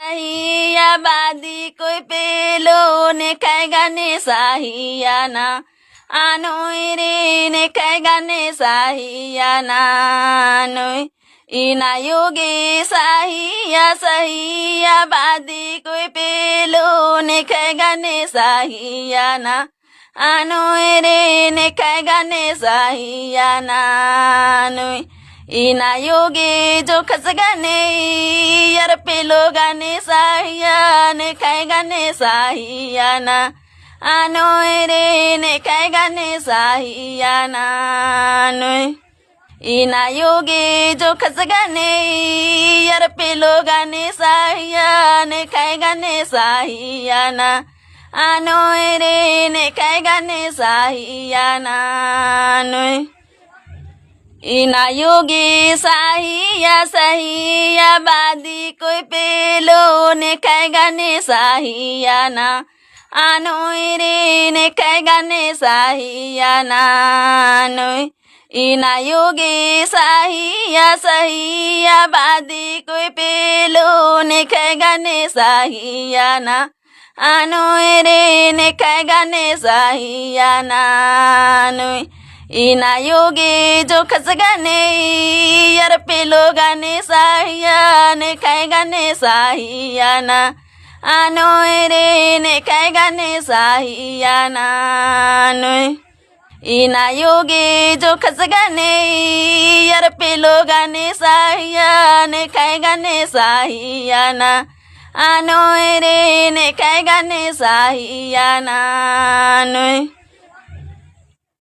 sahiya badi koi pelo ne kaiga ne sahiya na anoire ne kaiga ne sahiya na noi ina yogi sahiya badi koi pelo ne kaiga ne sahiya na anoire ne kaiga ne sahiya na noi ina yogi jo khasgane yar pelo gane sahiya ne kaiga ne sahiya na anoire ne kaiga ne sahiya na noi ina yogi jo khasgane yar pelo gane sahiya ne kaiga ne sahiya na anoire ne kaiga ne sahiya na noi ina yogi sahiya badi koi pelo ne kaiga ne sahiya na anoire ne kaiga ne sahiya na noi ina yogi sahiya badi koi pelo ne kaiga ne sahiya na anoire ne kaiga ne sahiya na noi ina yogi jo khasgane yar pelo gane sahiya ne kaiga ne sahiya na anoire ne kaiga ne sahiya na noi ina yogi jo khasgane yar pelo gane sahiya ne kaiga ne sahiya na anoire ne kaiga ne sahiya na noi